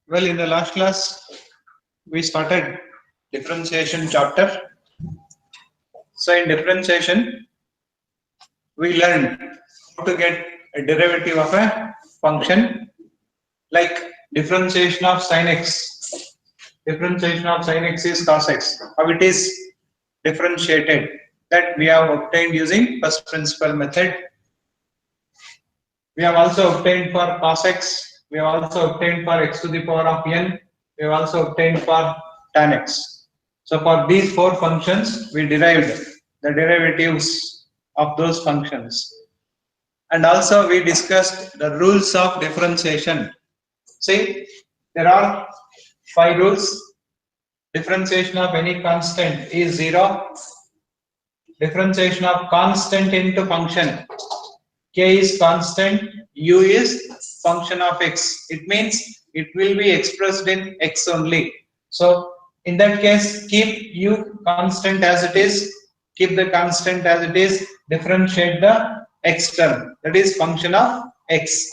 Well, in the last class, we started differentiation chapter. So in differentiation, we learned how to get a derivative of a function, like differentiation of sin x. Differentiation of sin x is cos x. How it is differentiated, that we have obtained using first principle method. We have also obtained for cos x. We have also obtained for x to the power of n. We have also obtained for tan x. So for these four functions, we derived the derivatives of those functions. And also we discussed the rules of differentiation. See, there are 5 rules. Differentiation of any constant is 0. Differentiation of constant into function. K is constant, U is function of x. It means it will be expressed in x only. So in that case, keep U constant as it is. Keep the constant as it is. Differentiate the x term. That is function of x.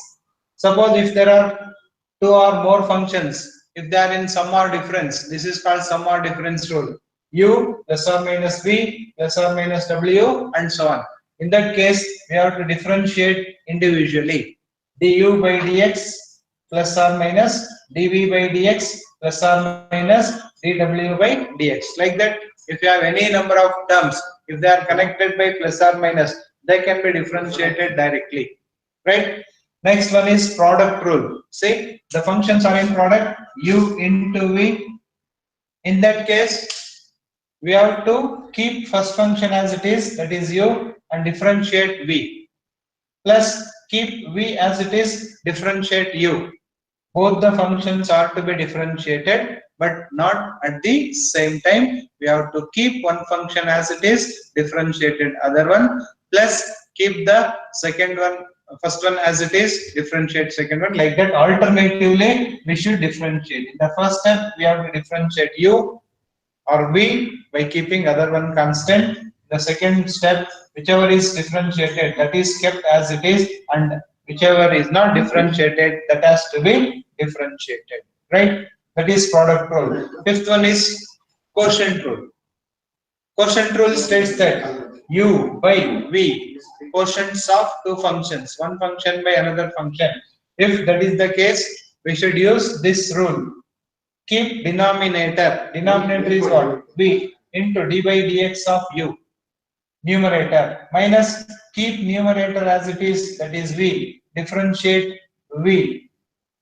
Suppose if there are 2 or more functions, if they are in sum or difference, this is called sum or difference rule. U plus or minus v plus or minus w and so on. In that case, we have to differentiate individually. Du by dx plus or minus dv by dx plus or minus dw by dx. Like that, if you have any number of terms, if they are connected by plus or minus, they can be differentiated directly. Right? Next one is product rule. See, the functions are in product, u into v. In that case, we have to keep first function as it is, that is u, and differentiate v. Plus keep v as it is, differentiate u. Both the functions are to be differentiated, but not at the same time. We have to keep one function as it is, differentiated other one, plus keep the second one, first one as it is, differentiate second one. Like that, alternatively we should differentiate. In the first step, we have to differentiate u or v by keeping other one constant. The second step, whichever is differentiated, that is kept as it is, and whichever is not differentiated, that has to be differentiated. Right? That is product rule. Fifth one is quotient rule. Quotient rule states that u by v, quotients of two functions, one function by another function. If that is the case, we should use this rule. Keep denominator is what? V into d by dx of u. Numerator minus keep numerator as it is, that is v. Differentiate v.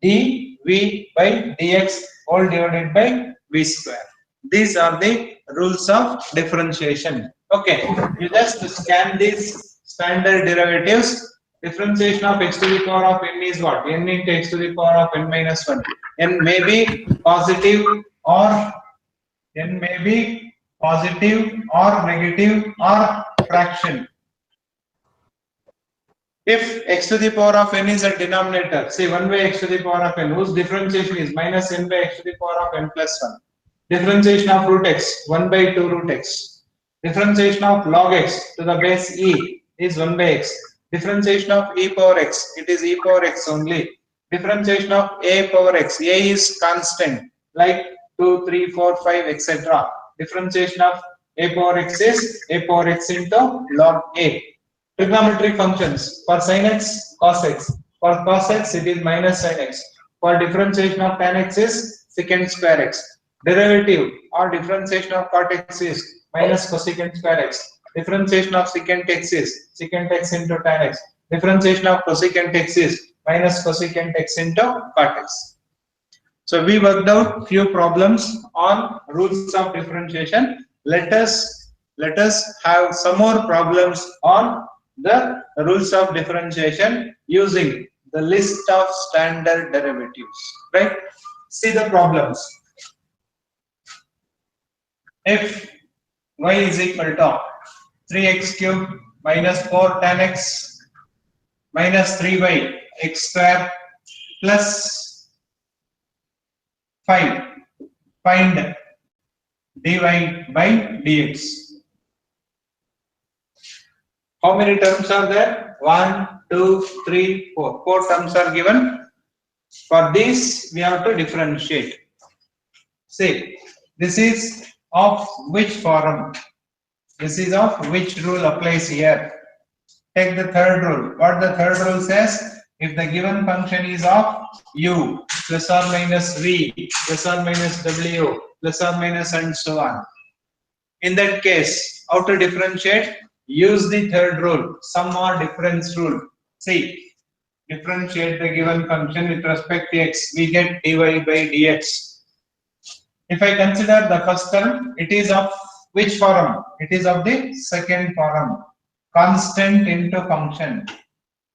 dv by dx all divided by v square. These are the rules of differentiation. Okay, you just scan these standard derivatives. Differentiation of x to the power of n is what? N into x to the power of n minus 1. N may be positive or negative or fraction. If x to the power of n is a denominator, say 1 by x to the power of n, whose differentiation is minus n by x to the power of n plus 1. Differentiation of root x, 1 by 2 root x. Differentiation of log x to the base e is 1 by x. Differentiation of e power x, it is e power x only. Differentiation of a power x, a is constant, like 2, 3, 4, 5, etc. Differentiation of a power x is a power x into log a. Trigonometric functions, for sin x, cos x. For cos x, it is minus sin x. For differentiation of tan x is secant square x. Derivative or differentiation of cot x is minus cosecant square x. Differentiation of secant x is secant x into tan x. Differentiation of cosecant x is minus cosecant x into cot x. So we worked out few problems on rules of differentiation. Let us have some more problems on the rules of differentiation using the list of standard derivatives. Right? See the problems. If y is equal to 3x cube minus 4 tan x minus 3y x square plus 5, find dy by dx. How many terms are there? 1, 2, 3, 4. 4 terms are given. For this, we have to differentiate. See, this is of which form? This is of which rule applies here? Take the third rule. What the third rule says? If the given function is of u plus or minus v plus or minus w plus or minus and so on. In that case, how to differentiate? Use the third rule, sum or difference rule. See, differentiate the given function with respect to x, we get dy by dx. If I consider the first term, it is of which form? It is of the second form. Constant into function.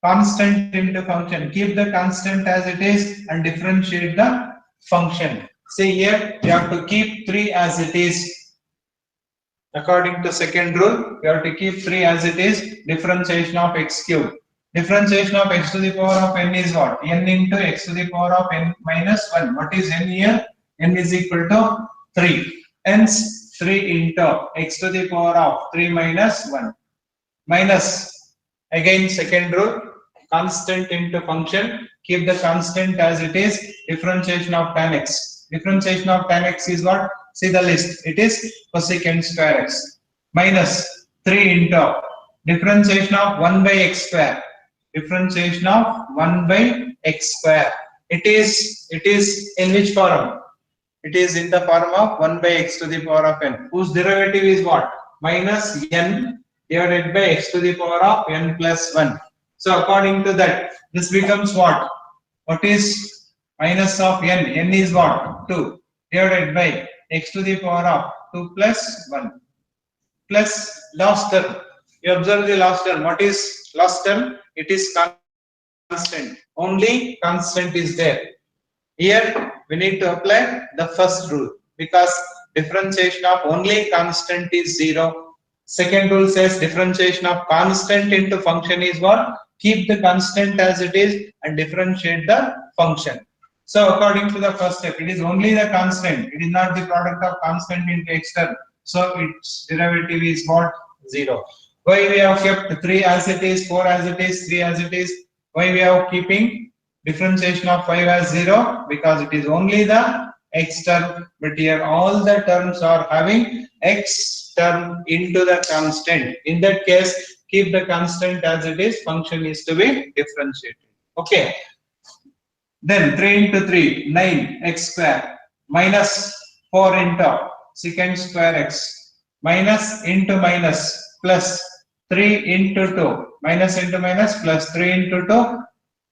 Constant into function. Keep the constant as it is and differentiate the function. See here, you have to keep 3 as it is. According to second rule, you have to keep 3 as it is. Differentiation of x cube. Differentiation of x to the power of n is what? N into x to the power of n minus 1. What is n here? N is equal to 3. Hence, 3 into x to the power of 3 minus 1. Minus, again second rule, constant into function. Keep the constant as it is. Differentiation of tan x. Differentiation of tan x is what? See the list. It is cosecant square x. Minus 3 into differentiation of 1 by x square. Differentiation of 1 by x square. It is in which form? It is in the form of 1 by x to the power of n, whose derivative is what? Minus n divided by x to the power of n plus 1. So according to that, this becomes what? What is minus of n? N is what? 2 divided by x to the power of 2 plus 1 plus last term. You observe the last term. What is last term? It is constant. Only constant is there. Here we need to apply the first rule because differentiation of only constant is 0. Second rule says differentiation of constant into function is what? Keep the constant as it is and differentiate the function. So according to the first step, it is only the constant. It is not the product of constant into x term. So its derivative is what? 0. Why we have kept 3 as it is, 4 as it is, 3 as it is? Why we are keeping differentiation of 5 as 0? Because it is only the x term, but here all the terms are having x term into the constant. In that case, keep the constant as it is, function is to be differentiated. Okay. Then 3 into 3, 9 x square minus 4 into secant square x minus into minus plus 3 into 2 minus into minus plus 3 into 2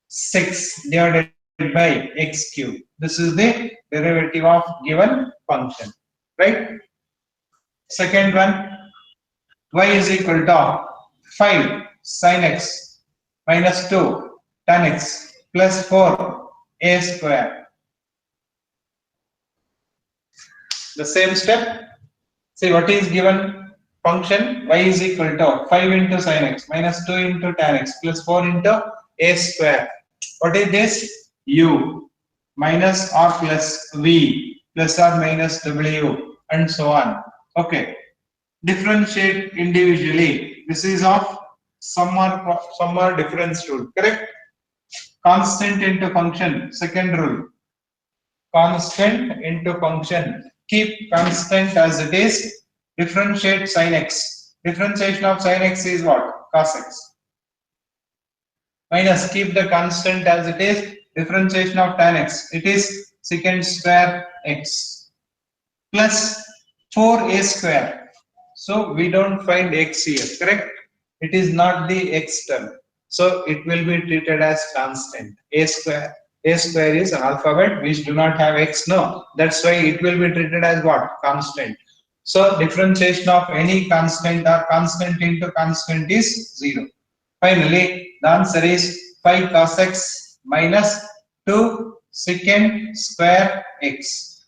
6 divided by x cube. This is the derivative of given function, right? Second one, y is equal to 5 sin x minus 2 tan x plus 4 a square. The same step. See what is given function? Y is equal to 5 into sin x minus 2 into tan x plus 4 into a square. What is this? U minus or plus v plus or minus w and so on. Okay. Differentiate individually. This is of sum or difference rule. Correct? Constant into function. Second rule. Constant into function. Keep constant as it is. Differentiate sin x. Differentiation of sin x is what? Cos x. Minus, keep the constant as it is. Differentiation of tan x. It is secant square x plus 4a square. So we don't find x here, correct? It is not the x term. So it will be treated as constant. A square. A square is an alphabet which do not have x. No. That's why it will be treated as what? Constant. So differentiation of any constant or constant into constant is 0. Finally, the answer is 5 cos x minus 2 secant square x.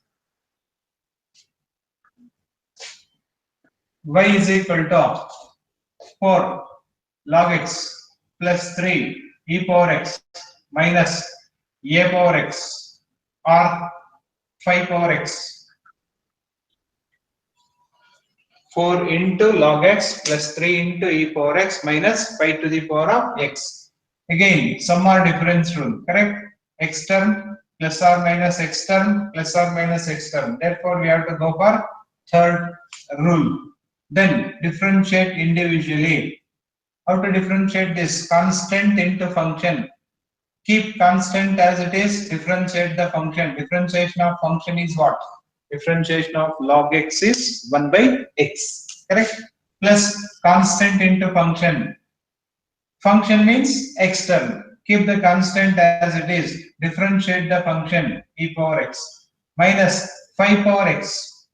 Y is equal to 4 log x plus 3 e power x minus a power x or 5 power x. 4 into log x plus 3 into e power x minus 5 to the power of x. Again, sum or difference rule, correct? X term plus or minus X term plus or minus X term. Therefore, we have to go for third rule. Then differentiate individually. How to differentiate this? Constant into function. Keep constant as it is, differentiate the function. Differentiation of function is what? Differentiation of log x is 1 by x, correct? Plus constant into function. Function means x term. Keep the constant as it is. Differentiate the function e power x minus 5 power x.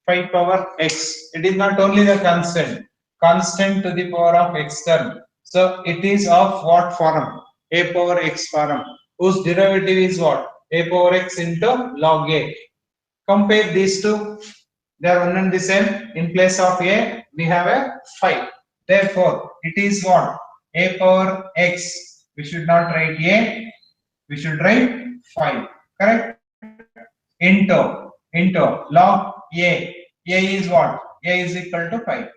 5 power x. It is not only the constant. Constant to the power of x term. So it is of what form? A power x form. Whose derivative is what? A power x into log a. Compare these two. They are one and the same. In place of a, we have a 5. Therefore, it is what? A power x. We should not write a. We should write 5. Correct? Into log a. A is what? A is equal to 5.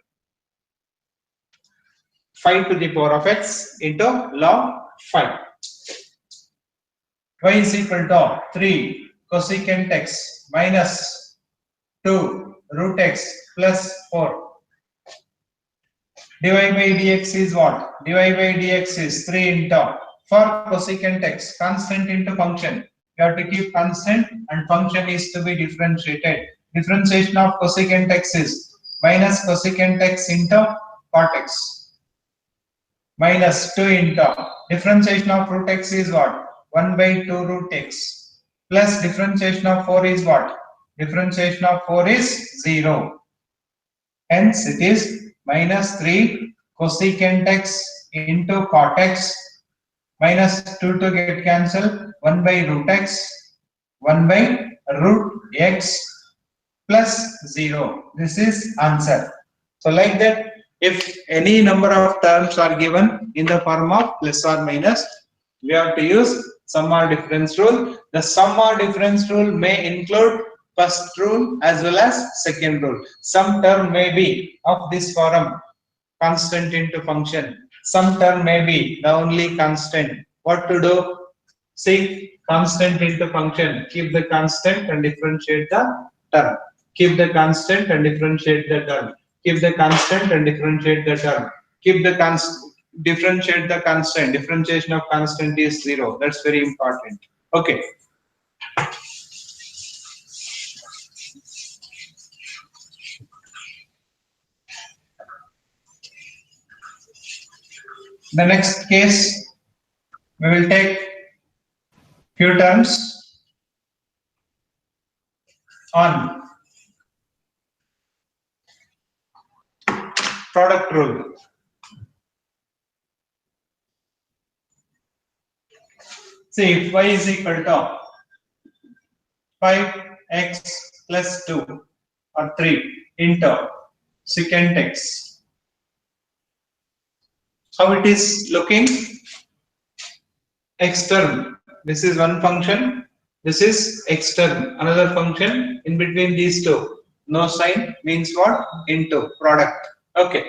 5 to the power of x into log 5. Y is equal to 3 cosecant x minus 2 root x plus 4. Dy by dx is what? Dy by dx is 3 into. For cosecant x, constant into function. You have to keep constant and function is to be differentiated. Differentiation of cosecant x is minus cosecant x into cot x minus 2 into. Differentiation of root x is what? 1 by 2 root x plus differentiation of 4 is what? Differentiation of 4 is 0. Hence it is minus 3 cosecant x into cot x minus 2 to get cancelled, 1 by root x, 1 by root x plus 0. This is answer. So like that, if any number of terms are given in the form of plus or minus, we have to use sum or difference rule. The sum or difference rule may include first rule as well as second rule. Some term may be of this form, constant into function. Some term may be the only constant. What to do? See, constant into function. Keep the constant and differentiate the term. Keep the constant and differentiate the term. Keep the constant and differentiate the term. Keep the constant. Differentiate the constant. Differentiation of constant is 0. That's very important. Okay. The next case, we will take few terms on product rule. See, if y is equal to 5x plus 2 or 3 into secant x. How it is looking? X term. This is one function. This is x term. Another function. In between these two, no sign means what? Into product. Okay.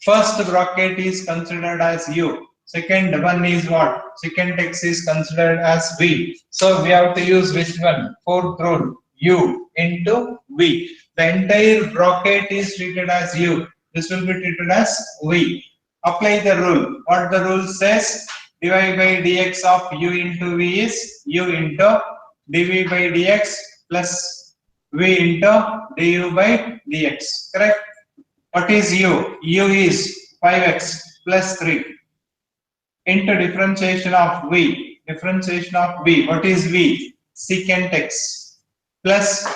First bracket is considered as u. Second one is what? Secant x is considered as v. So we have to use which one? Fourth rule. U into v. The entire bracket is treated as u. This will be treated as v. Apply the rule. What the rule says? Dy by dx of u into v is u into dv by dx plus v into du by dx. Correct? What is u? U is 5x plus 3 into differentiation of v. Differentiation of v. What is v? Secant x plus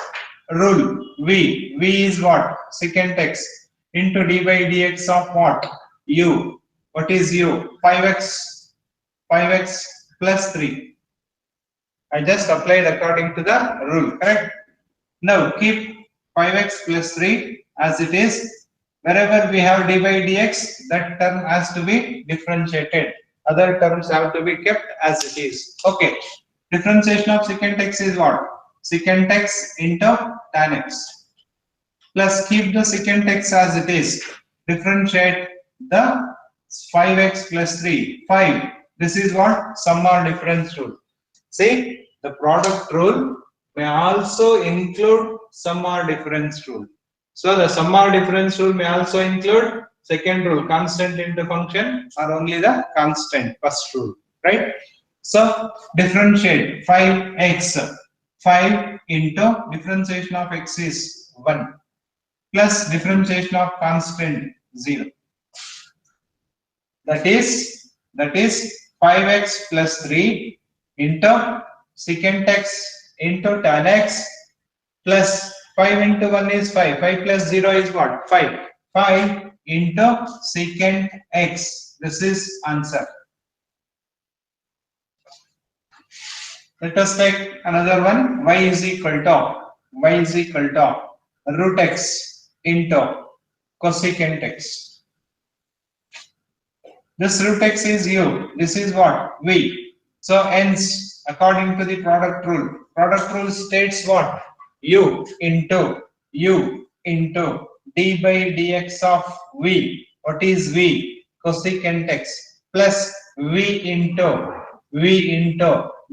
rule v. V is what? Secant x into d by dx of what? U. What is u? 5x plus 3. I just applied according to the rule. Correct? Now keep 5x plus 3 as it is. Wherever we have d by dx, that term has to be differentiated. Other terms have to be kept as it is. Okay. Differentiation of secant x is what? Secant x into tan x. Plus keep the secant x as it is. Differentiate the 5x plus 3. 5 This is what sum or difference rule. See, the product rule may also include sum or difference rule. So the sum or difference rule may also include second rule, constant into function, or only the constant, first rule, right? So differentiate 5x, 5 into differentiation of x is 1 plus differentiation of constant 0. That is 5x plus 3 into secant x into tan x plus 5 into 1 is 5. 5 plus 0 is what? 5. 5 into secant x. This is answer. Let us take another one. Y is equal to root x into cosecant x. This root x is u. This is what? V. So hence, according to the product rule states what? U into d by dx of v. What is v? Cosecant x plus v into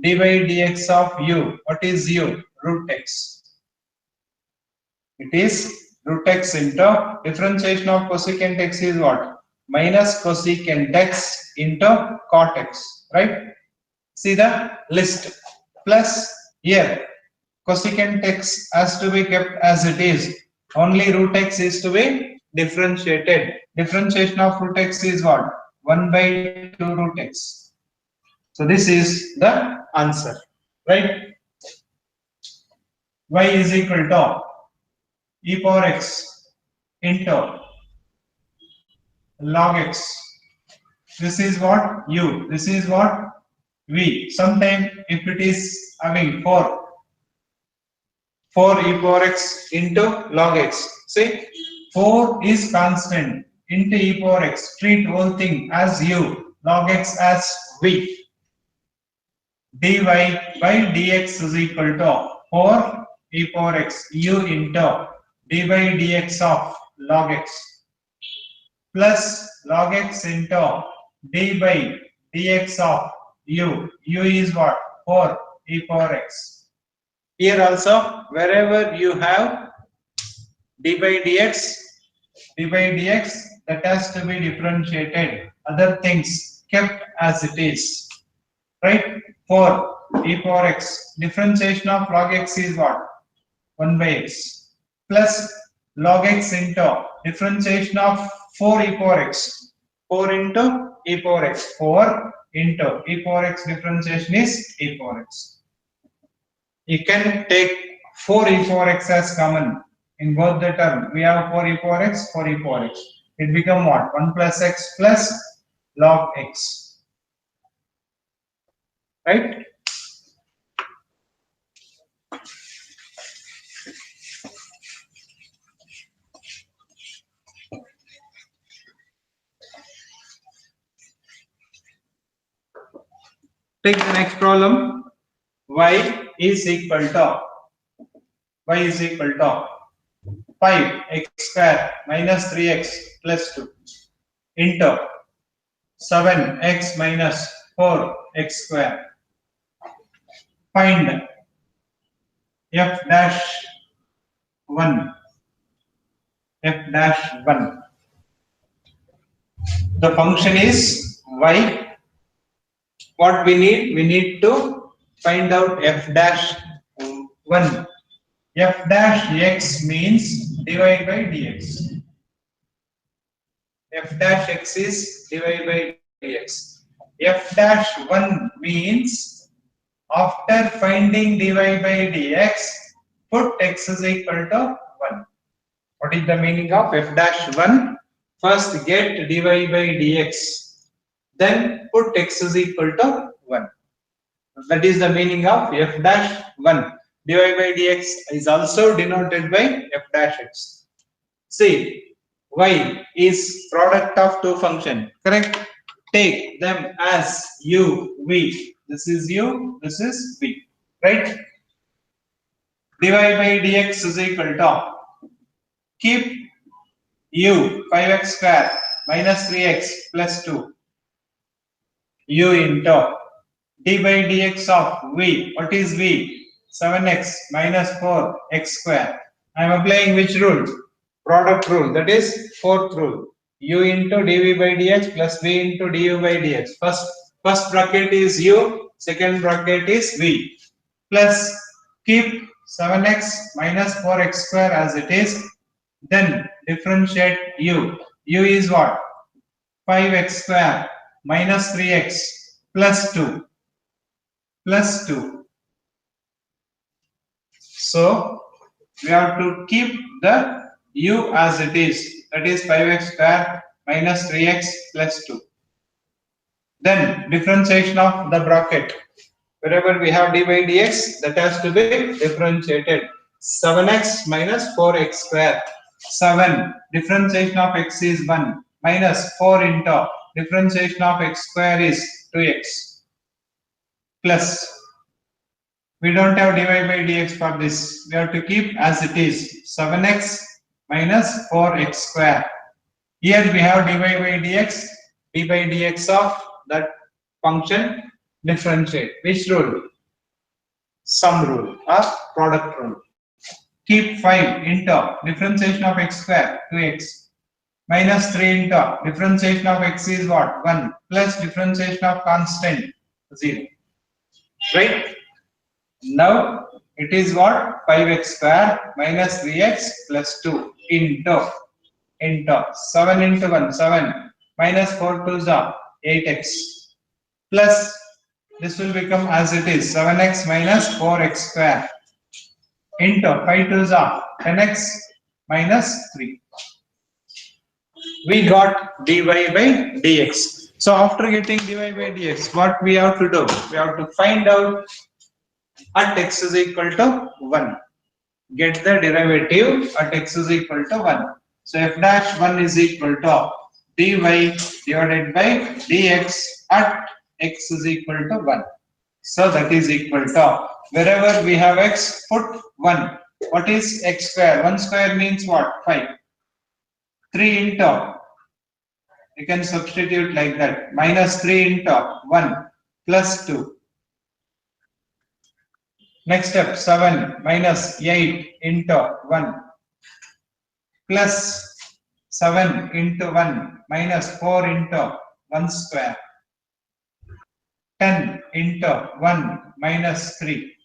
d by dx of u. What is u? Root x. It is root x into differentiation of cosecant x is what? Minus cosecant x into cot x, right? See the list. Plus here, cosecant x has to be kept as it is. Only root x is to be differentiated. Differentiation of root x is what? 1 by 2 root x. So this is the answer, right? Y is equal to e power x into log x. This is what? U. This is what? V. Sometime if it is having 4 e power x into log x. See, 4 is constant into e power x. Treat whole thing as u. Log x as v. dy by dx is equal to 4 e power x u into d by dx of log x plus log x into d by dx of u. U is what? 4 e power x. Here also, wherever you have d by dx, that has to be differentiated. Other things kept as it is. Right? 4 e power x. Differentiation of log x is what? 1 by x. Plus log x into differentiation of 4 e power x. 4 into e power x. 4 into e power x differentiation is e power x. You can take 4 e power x as common in both the term. We have 4 e power x, 4 e power x. It become what? 1 plus x plus log x. Right? Take the next problem. Y is equal to 5x square minus 3x plus 2 into 7x minus 4x square. Find f dash 1. The function is y. What we need to find out f dash 1. F dash x means divide by dx. F dash x is divide by dx. F dash 1 means after finding divide by dx, put x is equal to 1. What is the meaning of f dash 1? First get divide by dx, then put x is equal to 1. That is the meaning of f dash 1. Divide by dx is also denoted by f dash x. See, y is product of two functions, correct? Take them as u, v. This is u, this is v, right? Divide by dx is equal to, keep u 5x square minus 3x plus 2 u into d by dx of v. What is v? 7x minus 4x square. I am applying which rule? Product rule. That is fourth rule. U into dv by dx plus v into du by dx. First bracket is u, second bracket is v. Plus keep 7x minus 4x square as it is. Then differentiate u. U is what? 5x square minus 3x plus 2. Plus 2. So we have to keep the u as it is. That is 5x square minus 3x plus 2. Then differentiation of the bracket. Wherever we have d by dx, that has to be differentiated. 7x minus 4x square. 7. Differentiation of x is 1. Minus 4 into differentiation of x square is 2x. Plus. We don't have dy by dx for this. We have to keep as it is. 7x minus 4x square. Here we have dy by dx. D by dx of that function differentiate. Which rule? Sum rule or product rule. Keep 5 into differentiation of x square 2x minus 3 into differentiation of x is what? 1 plus differentiation of constant 0. Right? Now it is what? 5x square minus 3x plus 2 into 7 into 1 7 minus 4 2 is 8x plus this will become as it is 7x minus 4x square into 5 2 is 10x minus 3. We got dy by dx. So after getting dy by dx, what we have to do? We have to find out at x is equal to 1. Get the derivative at x is equal to 1. So f dash 1 is equal to dy divided by dx at x is equal to 1. So that is equal to, wherever we have x, put 1. What is x square? 1 square means what? 5. 3 into, you can substitute like that, minus 3 into 1 plus 2. Next step, 7 minus 8 into 1 plus 7 into 1 minus 4 into 1 square. 10 into 1 minus 3.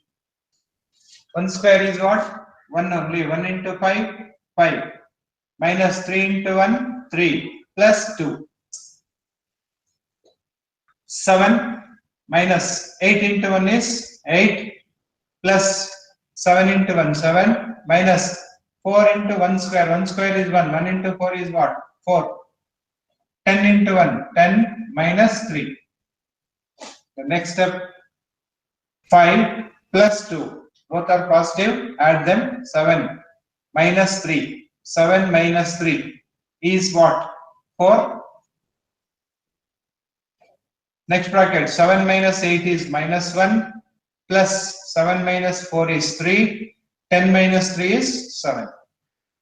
1 square is what? 1 only. 1 into 5, 5. Minus 3 into 1, 3. Plus 2. 7 minus 8 into 1 is 8. Plus 7 into 1, 7. Minus 4 into 1 square. 1 square is 1. 1 into 4 is what? 4. 10 into 1, 10 minus 3. The next step, 5 plus 2. Both are positive. Add them. 7 minus 3. 7 minus 3 is what? 4. Next bracket. 7 minus 8 is minus 1. Plus 7 minus 4 is 3. 10 minus 3 is 7.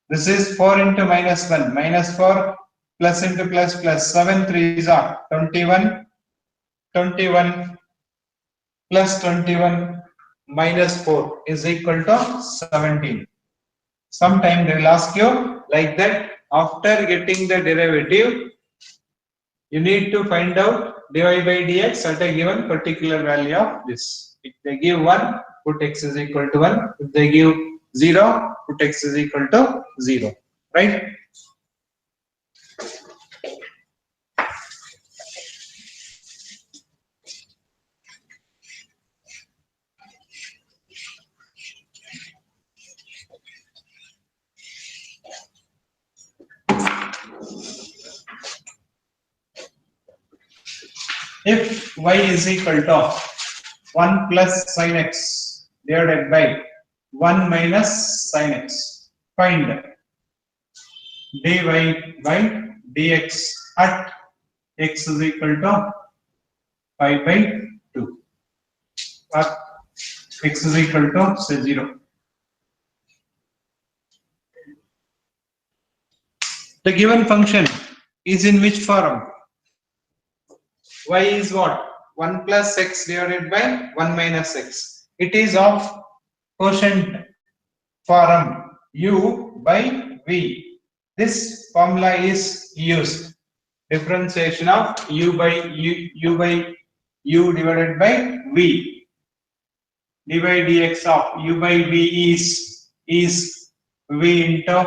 This is 4 into minus 1. Minus 4 plus into plus plus. 7 3 is 21. 21 plus 21 minus 4 is equal to 17. Sometime they will ask you like that. After getting the derivative, you need to find out dy by dx at a given particular value of this. If they give 1, put x is equal to 1. If they give 0, put x is equal to 0. Right? If y is equal to 1 plus sin x divided by 1 minus sin x, find dy by dx at x is equal to 5 by 2 or x is equal to say 0. The given function is in which form? y is what? 1 plus x divided by 1 minus x. It is of quotient form u by v. This formula is used. Differentiation of u by u divided by v. dy dx of u by v is v into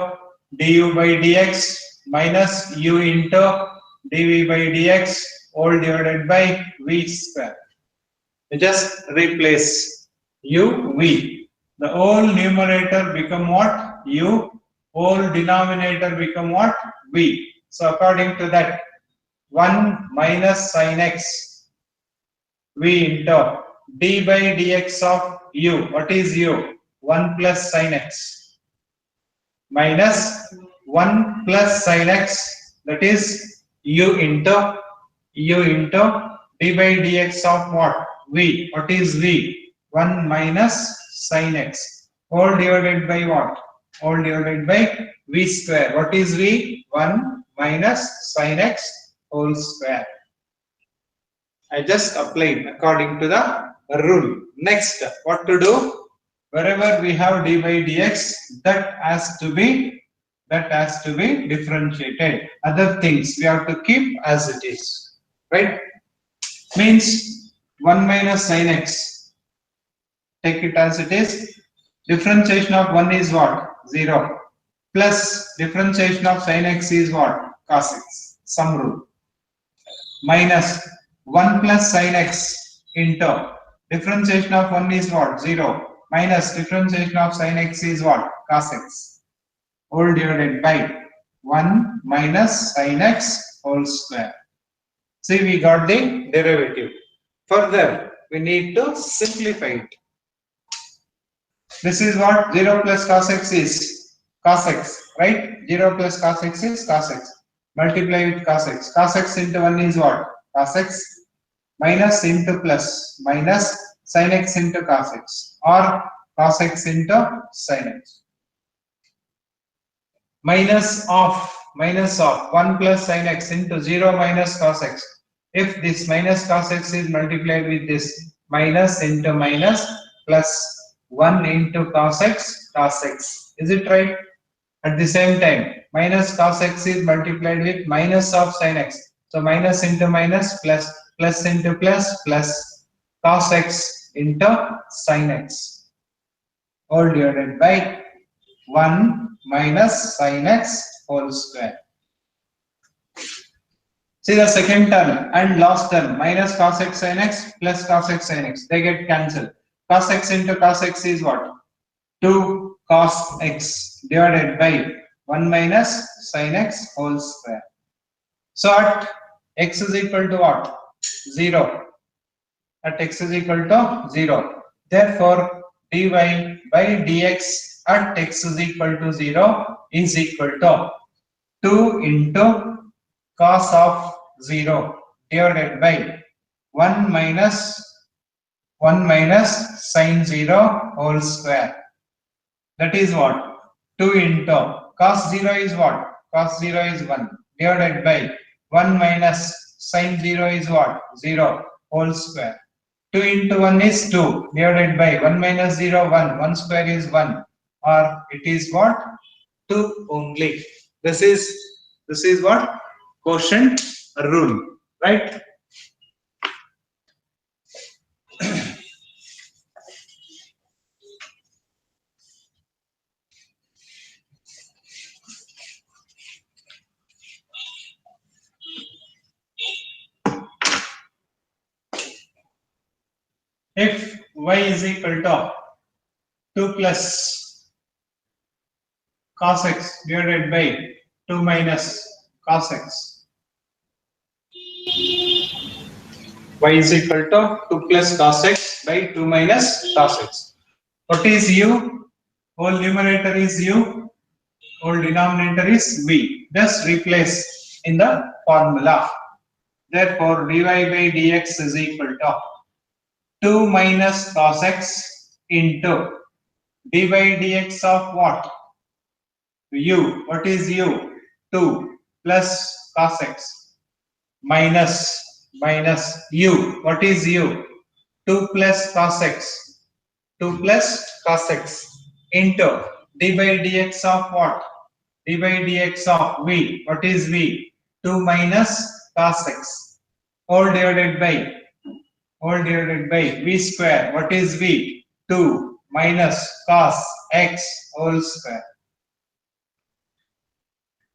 du by dx minus u into dv by dx all divided by v square. You just replace u v. The whole numerator become what? U. Whole denominator become what? V. So according to that, 1 minus sin x v into d by dx of u. What is u? 1 plus sin x minus 1 plus sin x, that is u into d by dx of what? V. What is v? 1 minus sin x all divided by what? All divided by v square. What is v? 1 minus sin x whole square. I just applied according to the rule. Next, what to do? Wherever we have d by dx, that has to be differentiated. Other things we have to keep as it is. Right? Means 1 minus sin x. Take it as it is. Differentiation of 1 is what? 0. Plus differentiation of sin x is what? Cos x. Some rule. Minus 1 plus sin x into differentiation of 1 is what? 0. Minus differentiation of sin x is what? Cos x. All divided by 1 minus sin x whole square. See, we got the derivative. Further, we need to simplify it. This is what? 0 plus cos x is cos x, right? 0 plus cos x is cos x. Multiply with cos x. Cos x into 1 is what? Cos x minus into plus minus sin x into cos x or cos x into sin x. Minus of 1 plus sin x into 0 minus cos x. If this minus cos x is multiplied with this minus into minus plus 1 into cos x. Is it right? At the same time, minus cos x is multiplied with minus of sin x. So minus into minus plus into plus cos x into sin x. All divided by 1 minus sin x whole square. See the second term and last term, minus cos x sin x plus cos x sin x. They get cancelled. Cos x into cos x is what? 2 cos x divided by 1 minus sin x whole square. So at x is equal to what? 0. At x is equal to 0. Therefore, dy by dx at x is equal to 0 is equal to 2 into cos of 0 divided by 1 minus sin 0 whole square. That is what? 2 into cos 0 is what? Cos 0 is 1 divided by 1 minus sin 0 is what? 0 whole square. 2 into 1 is 2 divided by 1 minus 0 1. 1 square is 1, or it is what? 2 only. This is what? Quotient rule, right? If y is equal to 2 plus cos x divided by 2 minus cos x, y is equal to 2 plus cos x by 2 minus cos x. What is u? Whole numerator is u, whole denominator is v. Just replace in the formula. Therefore, dy by dx is equal to 2 minus cos x into d by dx of what? U. What is u? 2 plus cos x minus minus u. What is u? 2 plus cos x. 2 plus cos x into d by dx of what? D by dx of v. What is v? 2 minus cos x. All divided by v square. What is v? 2 minus cos x whole square.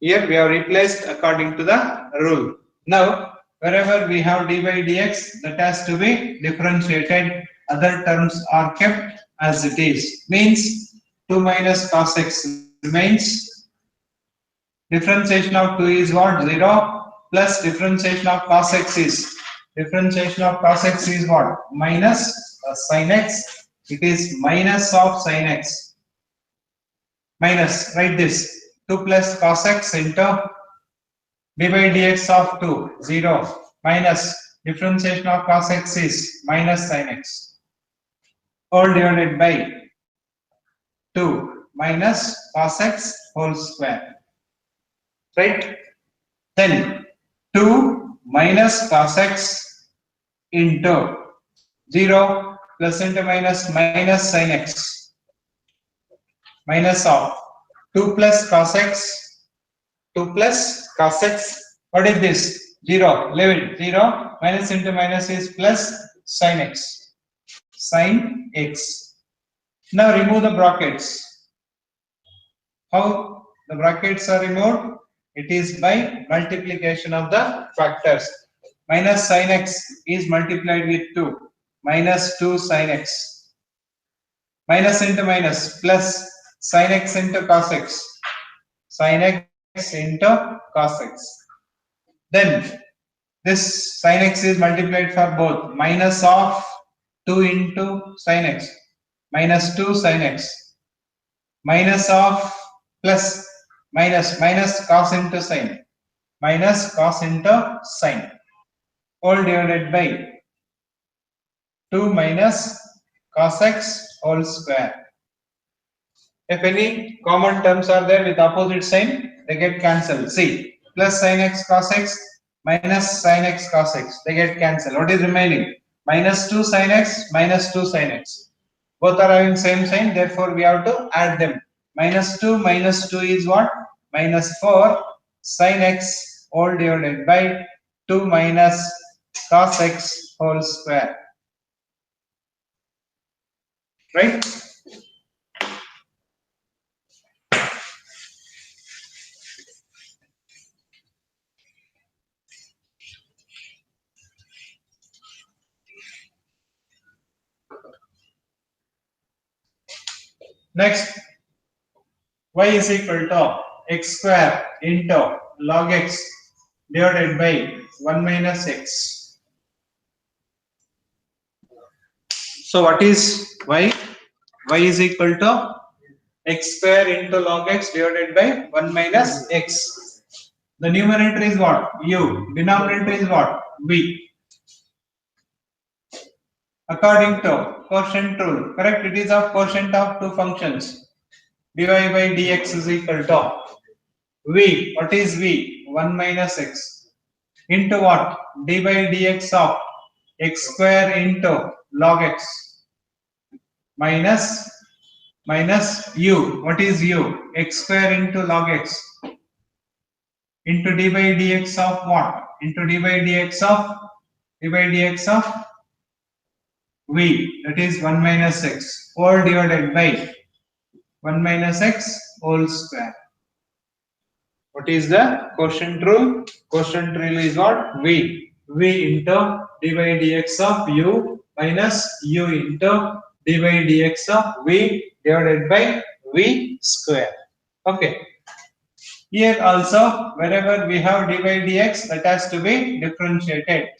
Here we have replaced according to the rule. Now, wherever we have d by dx, that has to be differentiated. Other terms are kept as it is. Means 2 minus cos x remains. Differentiation of 2 is what? 0 plus differentiation of cos x is what? Minus sin x. It is minus of sin x. Minus, write this. 2 plus cos x into d by dx of 2, 0. Minus differentiation of cos x is minus sin x. All divided by 2 minus cos x whole square. Right? Then 2 minus cos x into 0 plus into minus sin x minus of 2 plus cos x. 2 plus cos x. What is this? 0. Leave it. 0 minus into minus is plus sin x. Sin x. Now remove the brackets. How the brackets are removed? It is by multiplication of the factors. Minus sin x is multiplied with 2. Minus 2 sin x. Minus into minus plus sin x into cos x. Sin x into cos x. Then this sin x is multiplied for both. Minus of 2 into sin x. Minus 2 sin x. Minus of plus minus cos into sin. Minus cos into sin. All divided by 2 minus cos x whole square. If any common terms are there with opposite sign, they get cancelled. See, plus sin x cos x minus sin x cos x, they get cancelled. What is remaining? Minus 2 sin x minus 2 sin x. Both are having same sign, therefore we have to add them. Minus 2 is what? Minus 4 sin x all divided by 2 minus cos x whole square. Right? Next, y is equal to x square into log x divided by 1 minus x. So what is y? Y is equal to x square into log x divided by 1 minus x. The numerator is what? U. Denominator is what? V. According to quotient rule, correct? It is of quotient of two functions. Dy by dx is equal to v. What is v? 1 minus x into what? D by dx of x square into log x minus u. What is u? X square into log x into d by dx of what? Into d by dx of v. That is 1 minus x all divided by 1 minus x whole square. What is the quotient rule? Quotient rule is what? V. V into d by dx of u minus u into d by dx of v divided by v square. Okay. Here also, wherever we have d by dx, that has to be differentiated.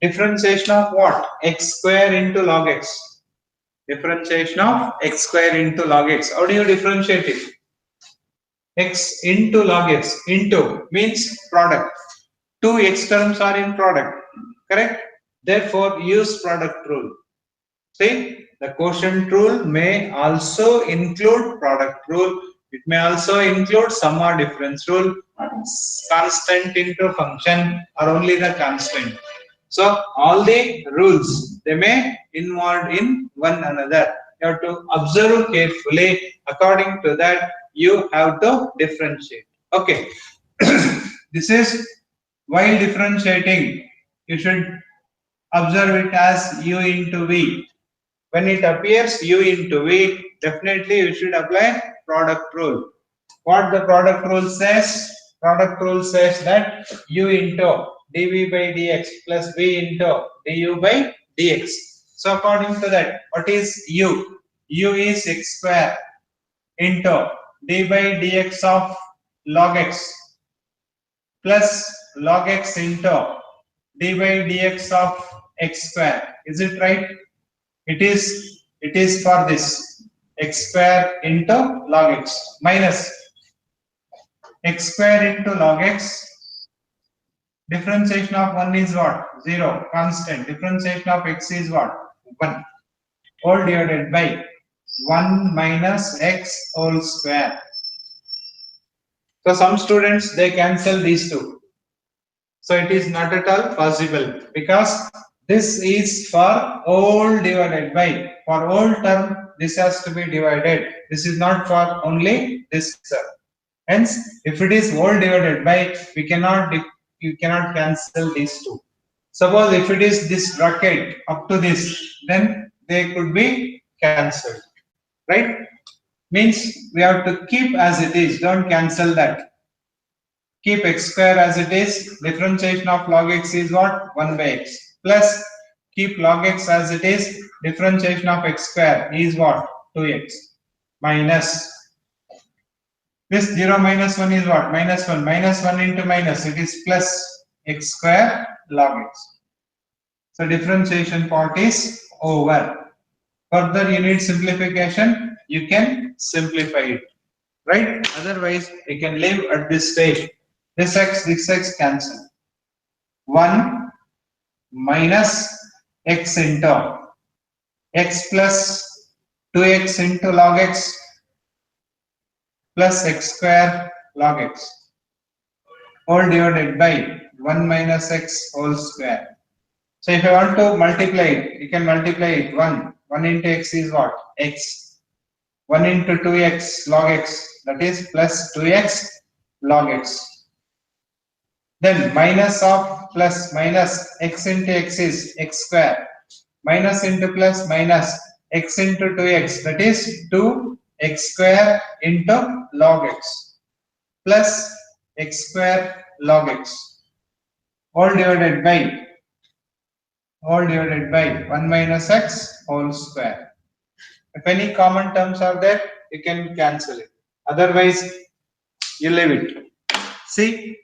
Differentiation of what? X square into log x. Differentiation of x square into log x. How do you differentiate it? X into log x. Into means product. Two x terms are in product. Correct? Therefore, use product rule. See, the quotient rule may also include product rule. It may also include sum or difference rule, constant into function, or only the constant. So all the rules, they may involve in one another. You have to observe carefully. According to that, you have to differentiate. Okay. This is while differentiating, you should observe it as u into v. When it appears u into v, definitely you should apply product rule. What the product rule says? Product rule says that u into dv by dx plus v into du by dx. So according to that, what is u? U is x square into d by dx of log x plus log x into d by dx of x square. Is it right? It is for this x square into log x minus x square into log x. Differentiation of 1 is what? 0, constant. Differentiation of x is what? 1. All divided by 1 minus x whole square. So some students, they cancel these two. So it is not at all possible, because this is for all divided by. For all term, this has to be divided. This is not for only this term. Hence, if it is all divided by, you cannot cancel these two. Suppose if it is this bracket up to this, then they could be cancelled, right? Means we have to keep as it is. Don't cancel that. Keep x square as it is. Differentiation of log x is what? 1 by x. Plus keep log x as it is. Differentiation of x square is what? 2x. Minus this 0 minus 1 is what? Minus 1. Minus 1 into minus, it is plus x square log x. So differentiation part is over. Further you need simplification, you can simplify it, right? Otherwise you can leave at this stage. This x cancel. 1 minus x into x plus 2x into log x plus x square log x, all divided by 1 minus x whole square. So if I want to multiply it, you can multiply it. 1 into x is what? X. 1 into 2x log x, that is plus 2x log x. Then minus of plus minus x into x is x square. Minus into plus minus x into 2x, that is 2x square into log x plus x square log x, all divided by 1 minus x whole square. If any common terms are there, you can cancel it. Otherwise, you leave it. See,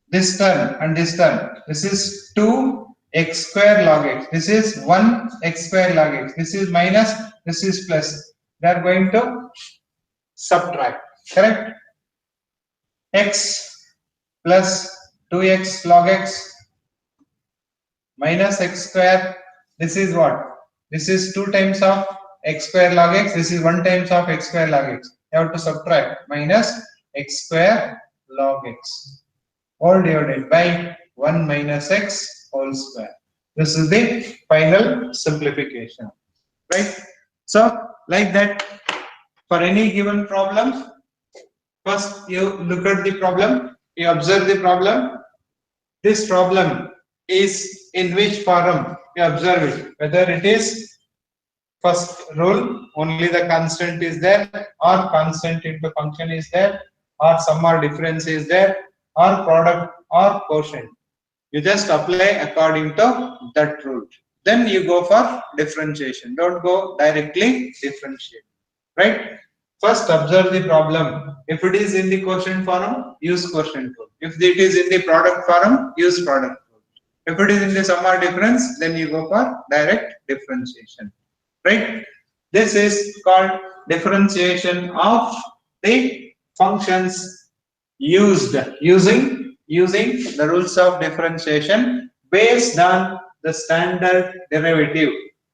this term and this term. This is 2x square log x. This is 1x square log x. This is minus, this is plus. They are going to subtract. Correct? X plus 2x log x minus x square. This is what? This is 2 times of x square log x. This is 1 times of x square log x. You have to subtract minus x square log x, all divided by 1 minus x whole square. This is the final simplification, right? So like that, for any given problem, first you look at the problem, you observe the problem. This problem is in which form? You observe it, whether it is first rule, only the constant is there, or constant into function is there, or sum or difference is there, or product or quotient. You just apply according to that rule. Then you go for differentiation. Don't go directly differentiate, right? First observe the problem. If it is in the quotient form, use quotient rule. If it is in the product form, use product rule. If it is in the sum or difference, then you go for direct differentiation, right? This is called differentiation of the functions using the rules of differentiation based on the standard derivative.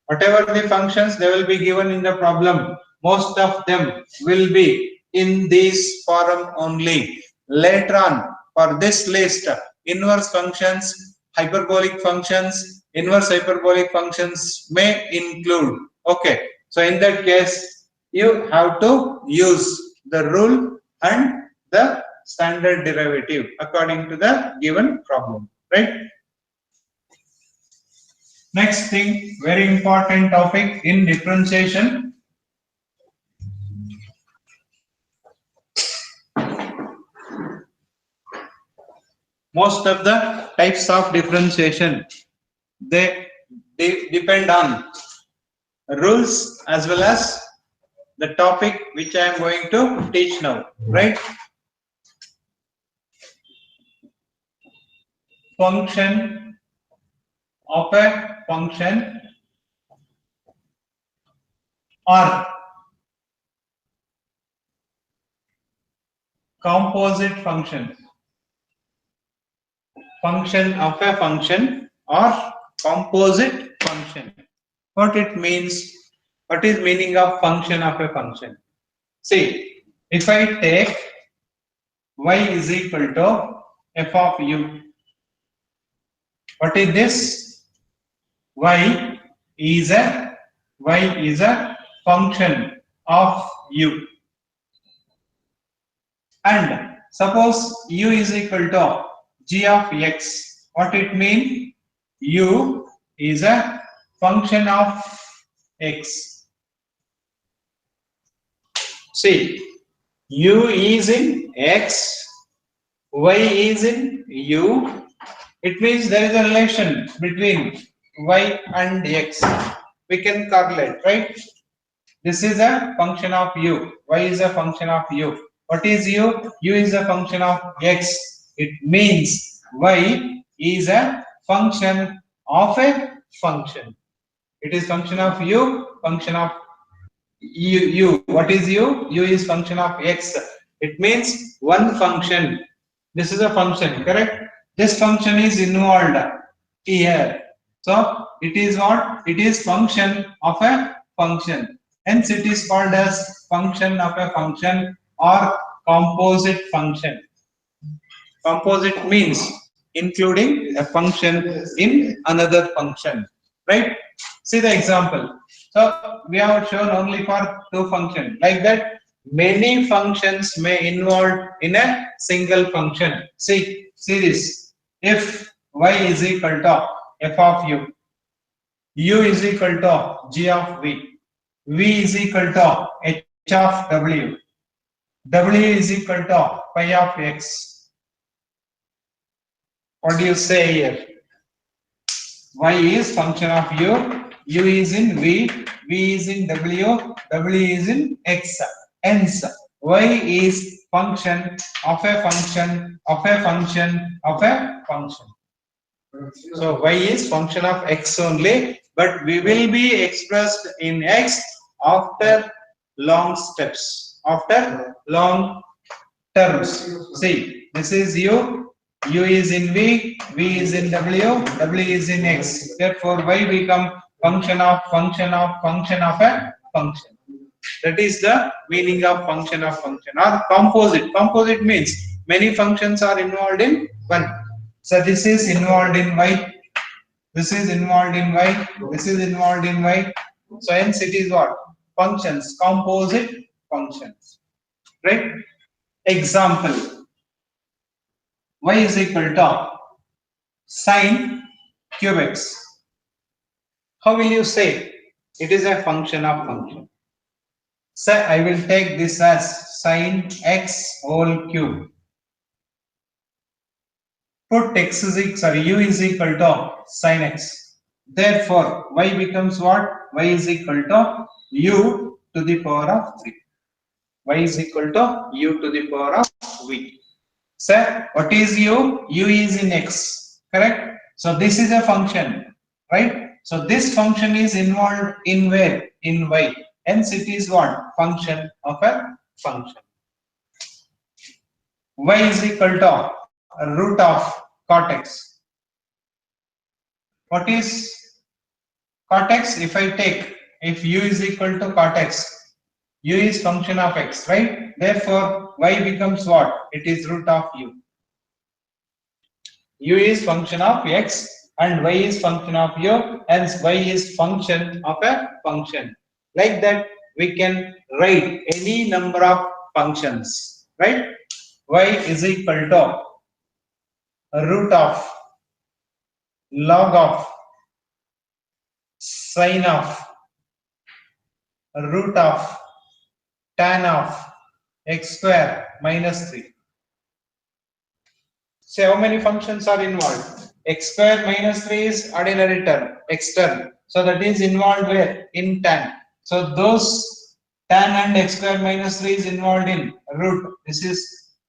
Whatever the functions they will be given in the problem, most of them will be in this form only. Later on, for this list, inverse functions, hyperbolic functions, inverse hyperbolic functions may include. Okay, so in that case, you have to use the rule and the standard derivative according to the given problem, right? Next thing, very important topic in differentiation. Most of the types of differentiation, they depend on rules as well as the topic which I am going to teach now, right? Function of a function or composite function. Function of a function or composite function. What it means? What is meaning of function of a function? See, if I take y is equal to f of u, what is this? y is a function of u, and suppose u is equal to g of x. What it mean? U is a function of x. See, u is in x, y is in u. It means there is a relation between y and x. We can correlate, right? This is a function of u. Y is a function of u. What is u? U is a function of x. It means y is a function of a function. It is function of u, function of u. What is u? U is function of x. It means one function. This is a function, correct? This function is involved here. So it is what? It is function of a function. Hence it is called as function of a function or composite function. Composite means including a function in another function, right? See the example. So we have shown only for two functions. Like that, many functions may involve in a single function. See this. If y is equal to f of u is equal to g of v is equal to h of w is equal to pi of x. What do you say here? Y is function of u is in v is in w is in x. Hence, y is function of a function of a function of a function. So y is function of x only, but we will be expressed in x after long steps, after long terms. See, this is u is in v is in w is in x. Therefore, y become function of function of function of a function. That is the meaning of function or composite. Composite means many functions are involved in one. So this is involved in y, this is involved in y, this is involved in y. So hence it is what? Functions, composite functions. Right? Example. Y is equal to sine cube x. How will you say? It is a function of function. So I will take this as sine x whole cube. Put x is equal, u is equal to sine x. Therefore, y becomes what? Y is equal to u to the power of 3. Y is equal to u to the power of v. So, what is u? U is in x, correct? So, this is a function, right? So, this function is involved in where? In y. Hence, it is what? Function of a function. Y is equal to root of cot x. What is cot x? If I take, if u is equal to cot x, u is function of x, right? Therefore, y becomes what? It is root of u. u is function of x and y is function of u, hence y is function of a function. Like that we can write any number of functions, right? Y is equal to root of log of sine of root of tan of x square minus 3. So how many functions are involved? X square minus 3 is ordinary term, x term. So that is involved where? In tan. So those tan and x square minus 3 is involved in root. This is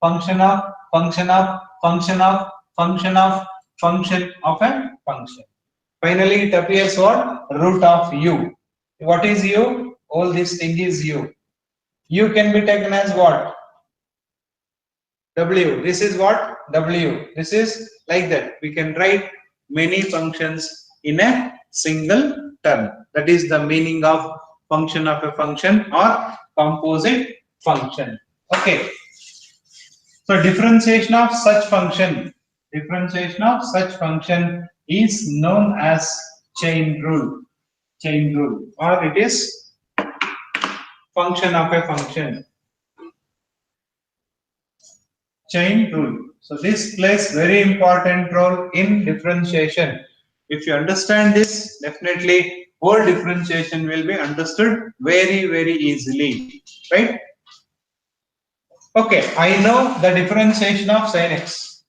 function of function of function of function of function of a function. Finally, it appears what? Root of u. What is u? All this thing is u. U can be taken as what? W. This is what? W. This is like that. We can write many functions in a single term. That is the meaning of function of a function or composite function. Okay. So differentiation of such function is known as chain rule. Chain rule, or it is function of a function. Chain rule. So this plays very important role in differentiation. If you understand this, definitely whole differentiation will be understood very, very easily, right? Okay, I know the differentiation of sin x.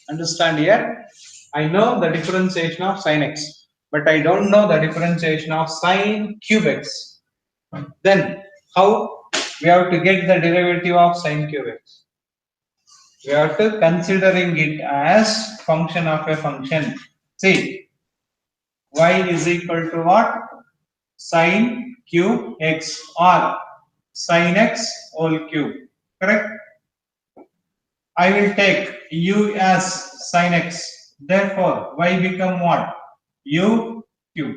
Understand here? I know the differentiation of sin x, but I don't know the differentiation of sin cube x. Then how we have to get the derivative of sin cube x? We are to considering it as function of a function. See, y is equal to what? Sin cube x or sin x whole cube. Correct? I will take u as sin x. Therefore, y become what? U cube.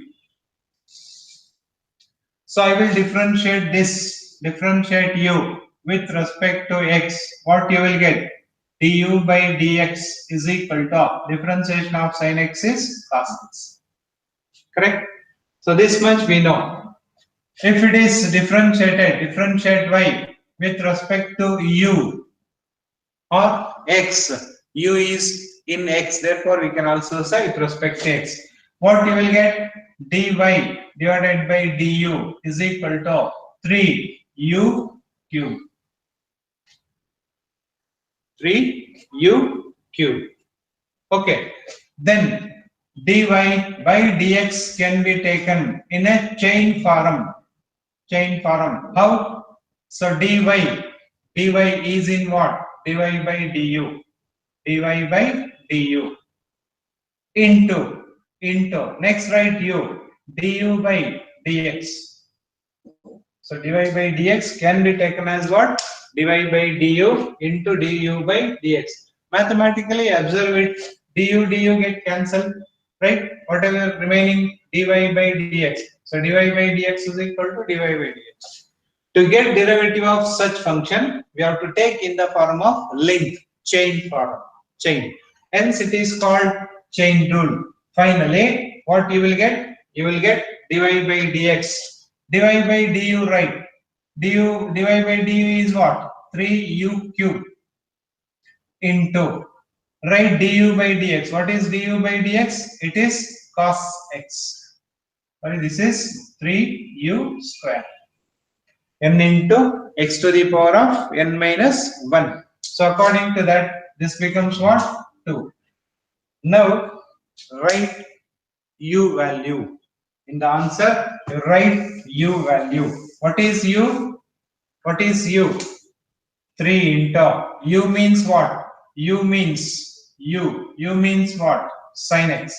So I will differentiate this, differentiate u with respect to x. What you will get? Du by dx is equal to differentiation of sin x is cos x. Correct? So this much we know. If it is differentiated, differentiate y with respect to u or x. U is in x, therefore we can also say with respect to x. What you will get? Dy divided by du is equal to 3u cube. 3u cube. Okay. Then dy by dx can be taken in a chain form. Chain form. How? So dy is in what? Dy by du. Dy by du into next write u du by dx. So dy by dx can be taken as what? Dy by du into du by dx. Mathematically observe it. Du get cancelled, right? Whatever remaining dy by dx. So dy by dx is equal to dy by dx. To get derivative of such function, we have to take in the form of link, chain form, chain. Hence it is called chain rule. Finally, what you will get? You will get dy by dx. Dy by du, right? Dy by du is what? 3u cube into, right, du by dx. What is du by dx? It is cos x. Sorry, this is 3u square. N into x to the power of n minus 1. So according to that, this becomes what? 2. Now write u value. In the answer, write u value. What is u? What is u? 3 into u means what? U means u. U means what? Sin x.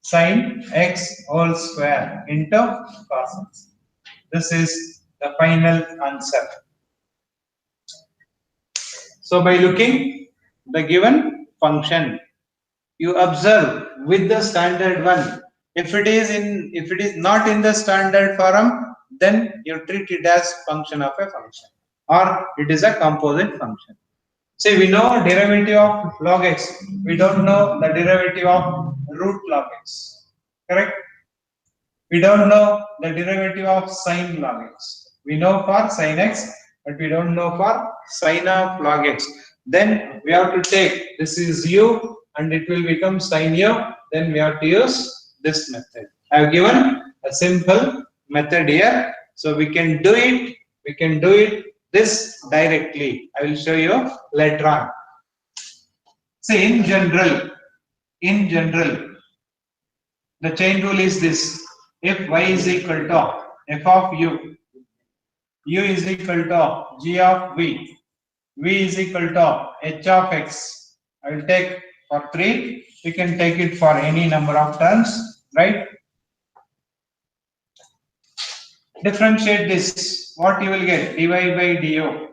Sin x whole square into cos x. This is the final answer. So by looking the given function, you observe with the standard one. If it is not in the standard form, then you treat it as function of a function, or it is a composite function. See, we know derivative of log x. We don't know the derivative of root log x. Correct? We don't know the derivative of sine log x. We know for sine x, but we don't know for sine of log x. Then we have to take this is u and it will become sine u. Then we have to use this method. I have given a simple method here. So we can do it. We can do it this directly. I will show you later on. See, in general, the chain rule is this. If y is equal to f of u, u is equal to g of v, v is equal to h of x. I will take for 3. We can take it for any number of terms, right? Differentiate this. What you will get? dy by du.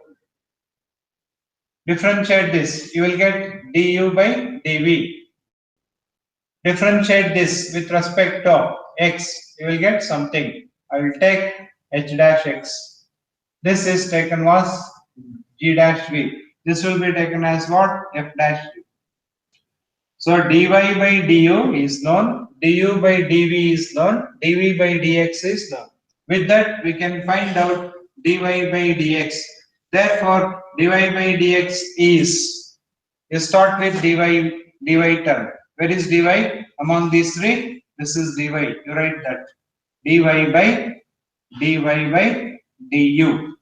Differentiate this. You will get du by dv. Differentiate this with respect to x. You will get something. I will take h dash x. This is taken as g dash v. This will be taken as what? F dash v. So dy by du is known, du by dv is known, dv by dx is known. With that, we can find out dy by dx. Therefore, dy by dx is, you start with dy term. Where is dy? Among these three, this is dy. You write that. dy by du.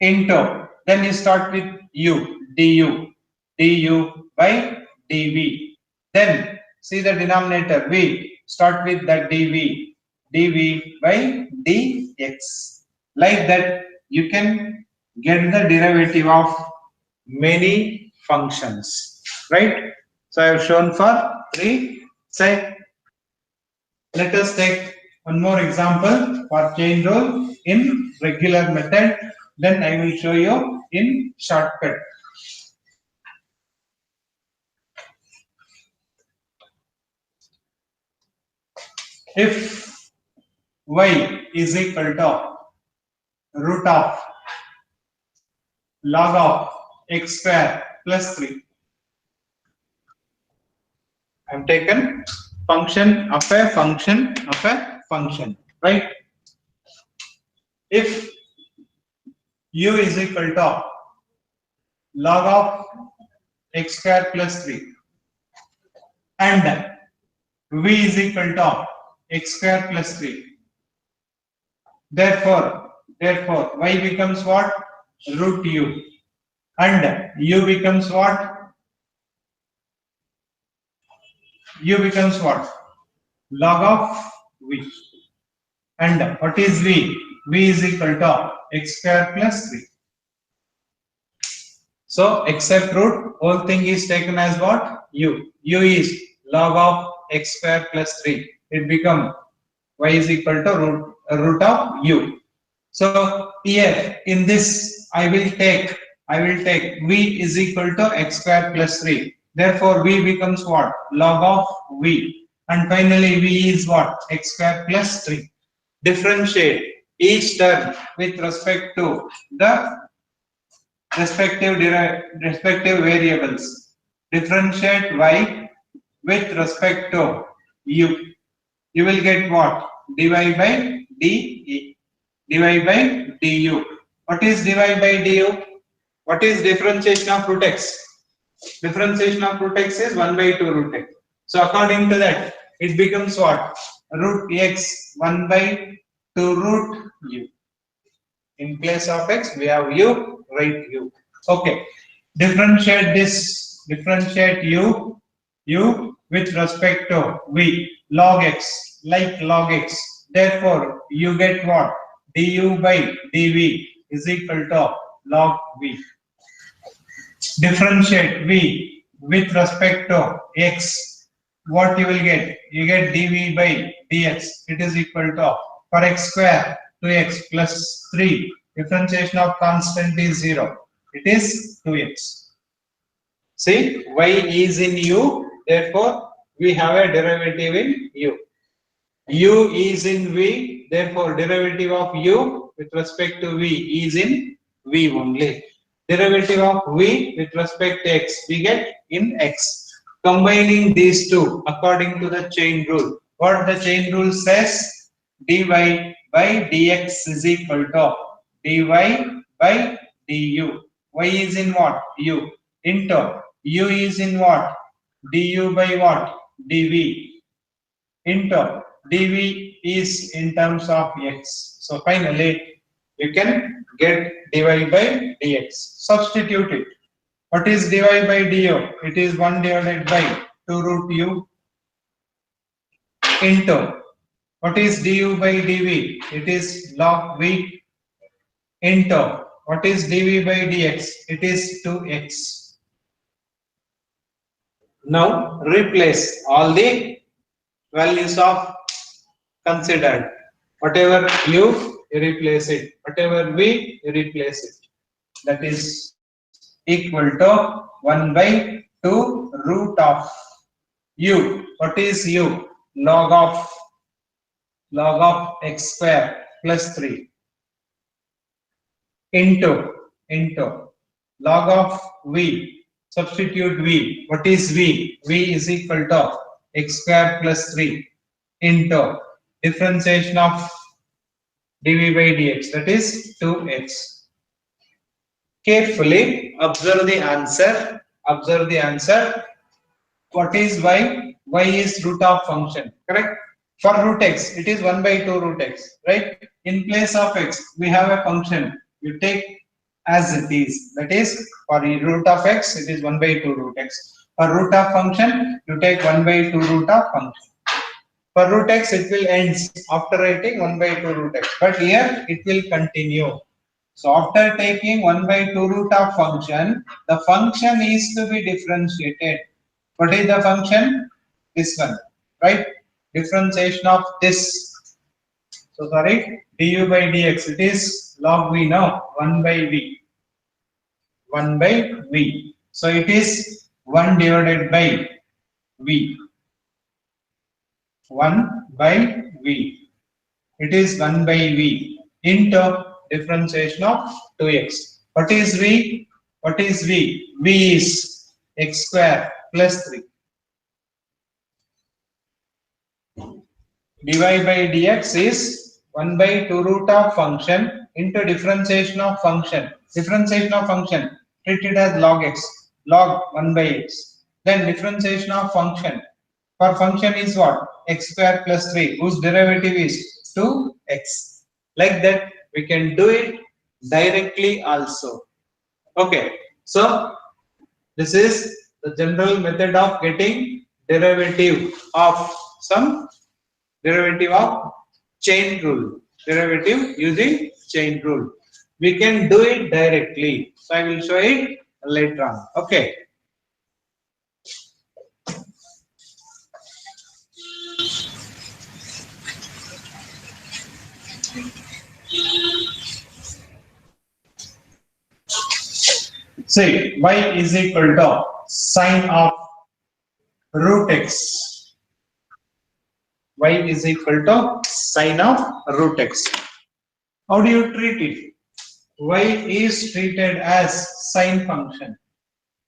Into, then you start with u, du by dv. Then see the denominator v, start with that dv by dx. Like that, you can get the derivative of many functions, right? So I have shown for 3. Say, let us take one more example for chain rule in regular method. Then I will show you in shortcut. If y is equal to root of log of x square plus 3. I have taken function of a function of a function, right? If u is equal to log of x square plus 3 and v is equal to x square plus 3. Therefore, y becomes what? Root u. And u becomes what? U becomes what? Log of v. And what is v? V is equal to x square plus 3. So, except root, whole thing is taken as what? U. U is log of x square plus 3. It becomes y is equal to root of u. So here in this I will take v is equal to x square plus 3. Therefore v becomes what? Log of v. And finally v is what? X square plus 3. Differentiate each term with respect to the respective variables. Differentiate y with respect to u. You will get what? Dy by de. Dy by du. What is dy by du? What is differentiation of root x? Differentiation of root x is 1 by 2 root x. So according to that, it becomes what? Root x 1 by 2 root u. In place of x, we have u, write u. Okay. Differentiate this. Differentiate u with respect to v. Log x, like log x. Therefore, you get what? Du by dv is equal to log v. Differentiate v with respect to x. What you will get? You get dv by dx. It is equal to, for x square, 2x plus 3. Differentiation of constant is 0. It is 2x. See, y is in u. Therefore, we have a derivative in u. U is in v. Therefore, derivative of u with respect to v is in v only. derivative of v with respect to x, we get in x. Combining these two according to the chain rule. What the chain rule says? Dy by dx is equal to dy by du. Y is in what? U. Into u is in what? Du by what? dv. Into dv is in terms of x. So finally, you can get dy by dx. Substitute it. What is dy by du? It is 1 divided by 2 root u into what is du by dv? It is log v into what is dv by dx? It is 2x. Now replace all the values of considered. Whatever u, you replace it. Whatever v, you replace it. That is equal to 1 by 2 root of u. What is u? Log of x square plus 3 into log of v. Substitute v. What is v? V is equal to x square plus 3 into differentiation of dv by dx, that is 2x. Carefully observe the answer. Observe the answer. What is y? Y is root of function, correct? For root x, it is 1 by 2 root x, right? In place of x, we have a function. You take as it is. That is, for root of x, it is 1 by 2 root x. For root of function, you take 1 by 2 root of function. For root x, it will end after writing 1 by 2 root x. But here, it will continue. So after taking 1 by 2 root of function, the function is to be differentiated. What is the function? This one, right? Differentiation of this. So sorry, du by dx, it is log v now, 1 by v. 1 by v. So it is 1 divided by v. 1 by v. It is 1 by v into differentiation of 2x. What is v? What is v? V is x square plus 3. dy by dx is 1 by 2 root of function into differentiation of function. Differentiation of function, treat it as log x, log 1 by x. Then differentiation of function. For function is what? X square plus 3, whose derivative is 2x. Like that, we can do it directly also. Okay, so this is the general method of getting derivative of some derivative of chain rule. Derivative using chain rule. We can do it directly. So I will show it later on. Okay. Say y is equal to sine of root x. Y is equal to sine of root x. How do you treat it? Y is treated as sine function.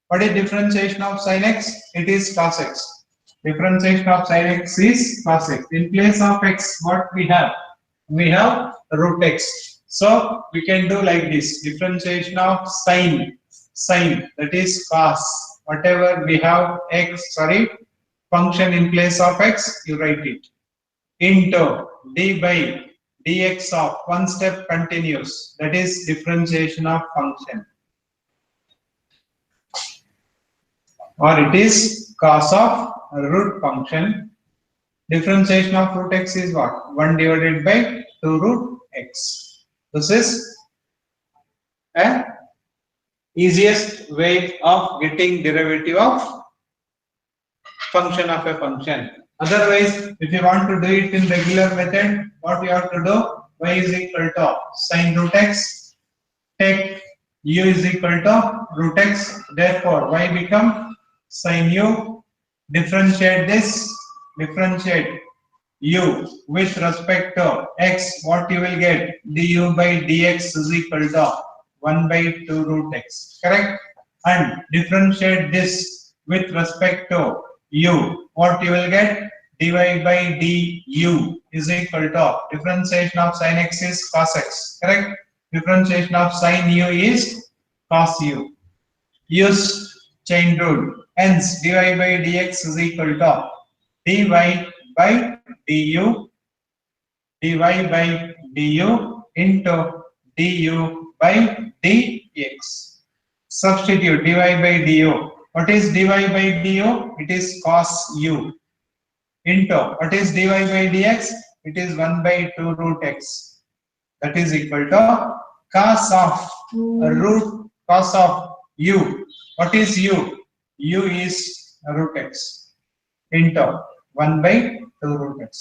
What is differentiation of sine x? It is cos x. Differentiation of sine x is cos x. In place of x, what we have? We have root x. So we can do like this. Differentiation of sine, that is cos. Whatever we have x, function in place of x, you write it. Into d by dx of one step continuous, that is differentiation of function, or it is cos of root function. Differentiation of root x is what? 1 divided by 2 root x. This is a easiest way of getting derivative of function of a function. Otherwise, if you want to do it in regular method, what you have to do? Y is equal to sine root x. Take u is equal to root x. Therefore, y become sine u. Differentiate this. Differentiate u with respect to x. What you will get? Du by dx is equal to 1 by 2 root x, correct? And differentiate this with respect to u. What you will get? Dy by du is equal to differentiation of sin x is cos x, correct? Differentiation of sin u is cos u. Use chain rule. Hence, dy by dx is equal to dy by du, dy by du into du by dx. Substitute dy by du. What is dy by du? It is cos u into what is dy by dx? It is 1 by 2 root x. That is equal to cos of root cos of u. What is u? U is root x into 1 by 2 root x.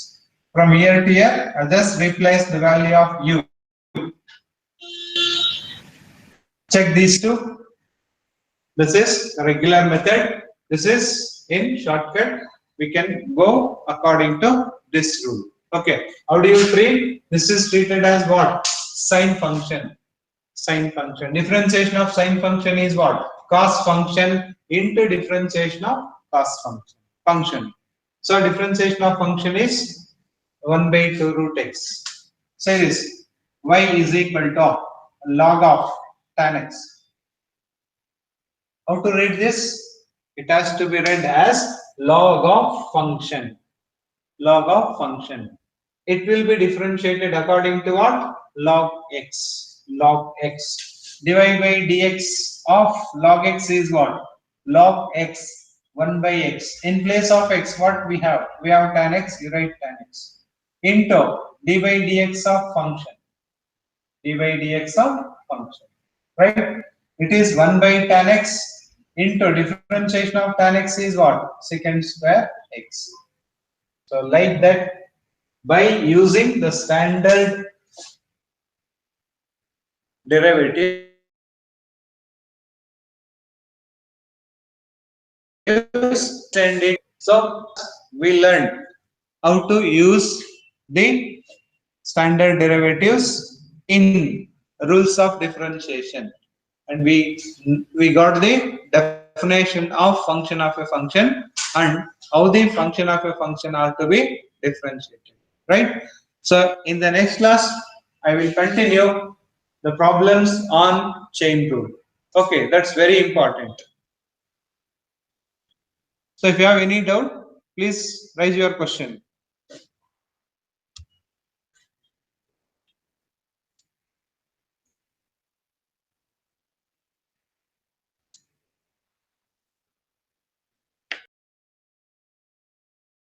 From here to here, I just replace the value of u. Check these two. This is a regular method. This is in shortcut. We can go according to this rule. Okay. How do you treat? This is treated as what? Sine function. Sine function. Differentiation of sine function is what? Cos function into differentiation of cos function. So differentiation of function is 1 by 2 root x. Say this. Y is equal to log of tan x. How to read this? It has to be read as log of function. Log of function. It will be differentiated according to what? Log x. Log x. Dy by dx of log x is what? Log x 1 by x. In place of x, what we have? We have tan x, you write tan x. Into dy by dx of function. Dy by dx of function. Right? It is 1 by tan x into differentiation of tan x is what? Secant square x. So like that, by using the standard derivatives, so we learned how to use the standard derivatives in rules of differentiation, and we got the definition of function of a function and how the function of a function are to be differentiated, right? So in the next class I will continue the problems on chain rule. Okay, that's very important. So if you have any doubt, please raise your question.